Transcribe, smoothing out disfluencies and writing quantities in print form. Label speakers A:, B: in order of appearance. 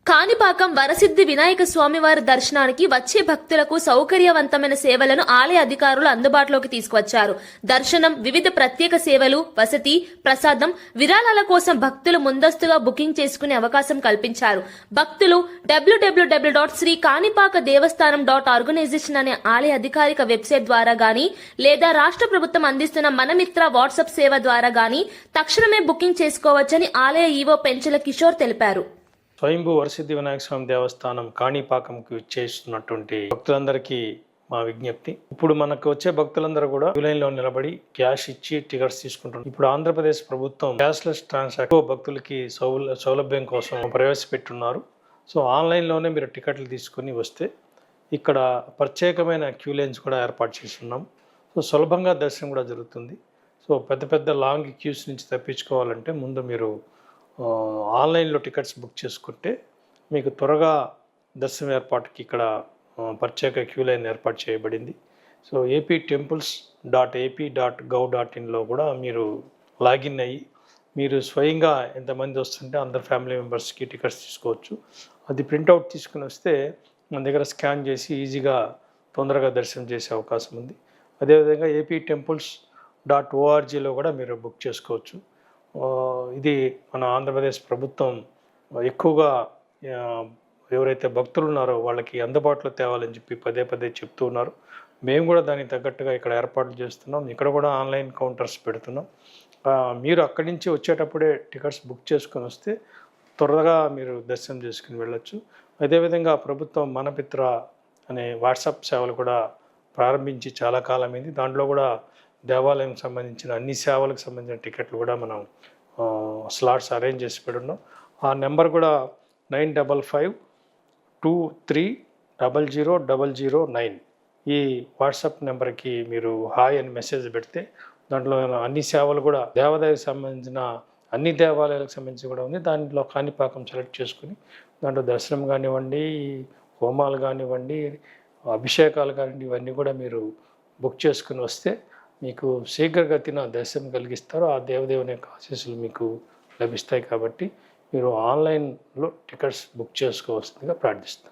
A: కాణిపాకం వరసిద్ధి వినాయక స్వామివారి దర్శనానికి వచ్చే భక్తులకు సౌకర్యవంతమైన సేవలను ఆలయ అధికారులు అందుబాటులోకి తీసుకువచ్చారు. దర్శనం, వివిధ ప్రత్యేక సేవలు, వసతి, ప్రసాదం, విరాళాల కోసం భక్తులు ముందస్తుగా బుకింగ్ చేసుకునే అవకాశం కల్పించారు. భక్తులు www.శ్రీకాణిపాకదేవస్థానం.ఆర్గనైజేషన్ అనే ఆలయ అధికారిక వెబ్సైట్ ద్వారా గానీ లేదా రాష్ట్ర ప్రభుత్వం అందిస్తున్న మనమిత్ర వాట్సాప్ సేవ ద్వారా గానీ తక్షణమే బుకింగ్ చేసుకోవచ్చని ఆలయ ఈవో పెంచల కిషోర్ తెలిపారు.
B: స్వయంభూ వరసిద్ధి వినాయక స్వామి దేవస్థానం కాణిపాకంకి చేస్తున్నటువంటి భక్తులందరికీ మా విజ్ఞప్తి. ఇప్పుడు మనకు వచ్చే భక్తులందరూ కూడా లైన్లో నిలబడి క్యాష్ ఇచ్చి టికెట్స్ తీసుకుంటున్నారు. ఇప్పుడు ఆంధ్రప్రదేశ్ ప్రభుత్వం క్యాష్లెస్ ట్రాన్సాక్షన్ భక్తులకి సౌలభ్యం కోసం ప్రవేశపెట్టున్నారు. సో ఆన్లైన్లోనే మీరు టికెట్లు తీసుకుని వస్తే ఇక్కడ ప్రత్యేకమైన క్యూ లైన్స్ కూడా ఏర్పాటు చేస్తున్నాం. సో సులభంగా దర్శనం కూడా జరుగుతుంది. సో పెద్ద పెద్ద లాంగ్ క్యూస్ నుంచి తప్పించుకోవాలంటే ముందు మీరు ఆన్లైన్లో టికెట్స్ బుక్ చేసుకుంటే మీకు త్వరగా దర్శనం ఏర్పాటుకి ఇక్కడ ప్రత్యేక క్యూ లైన్ ఏర్పాటు చేయబడింది. సో aptemples.ap.gov.inలో కూడా మీరు లాగిన్ అయ్యి మీరు స్వయంగా ఎంతమంది వస్తుంటే అందరు ఫ్యామిలీ మెంబర్స్కి టికెట్స్ తీసుకోవచ్చు. అది ప్రింట్అవుట్ తీసుకుని వస్తే మన దగ్గర స్కాన్ చేసి ఈజీగా తొందరగా దర్శనం చేసే అవకాశం ఉంది. అదేవిధంగా aptemples.orgలో కూడా మీరు బుక్ చేసుకోవచ్చు. ఇది మన ఆంధ్రప్రదేశ్ ప్రభుత్వం ఎక్కువగా ఎవరైతే భక్తులు ఉన్నారో వాళ్ళకి అందుబాటులో తేవాలని చెప్పి పదే పదే చెప్తూ ఉన్నారు. మేము కూడా దానికి తగ్గట్టుగా ఇక్కడ ఏర్పాట్లు చేస్తున్నాం. ఇక్కడ కూడా ఆన్లైన్ కౌంటర్స్ పెడుతున్నాం. మీరు అక్కడి నుంచి వచ్చేటప్పుడే టికెట్స్ బుక్ చేసుకొని వస్తే త్వరగా మీరు దర్శనం చేసుకుని వెళ్ళొచ్చు. అదేవిధంగా ప్రభుత్వం మనమిత్ర అనే వాట్సాప్ సేవలు కూడా ప్రారంభించి చాలా కాలమైంది. దాంట్లో కూడా దేవాలయం సంబంధించిన అన్ని సేవలకు సంబంధించిన టికెట్లు కూడా మనం స్లాట్స్ అరేంజ్ చేసి పెడున్నాం. ఆ నెంబర్ కూడా 9552300009 ఈ వాట్సాప్ నెంబర్కి మీరు హాయ్ అని మెసేజ్ పెడితే దాంట్లో అన్ని సేవలు కూడా దేవాలయాలకు సంబంధించిన అన్ని దేవాలయాలకు సంబంధించి కూడా ఉంది. దాంట్లో కాణిపాకం సెలెక్ట్ చేసుకుని దాంట్లో దర్శనం కానివ్వండి, హోమాలు కానివ్వండి, అభిషేకాలు కానివ్వండి, ఇవన్నీ కూడా మీరు బుక్ చేసుకుని వస్తే మీకు శీఘ్రగతిన దర్శనం కలిగిస్తారు. ఆ దేవదేవుని యొక్క ఆశీస్సులు మీకు లభిస్తాయి. కాబట్టి మీరు ఆన్లైన్లో టికెట్స్ బుక్ చేసుకోవాల్సిందిగా ప్రార్థిస్తాను.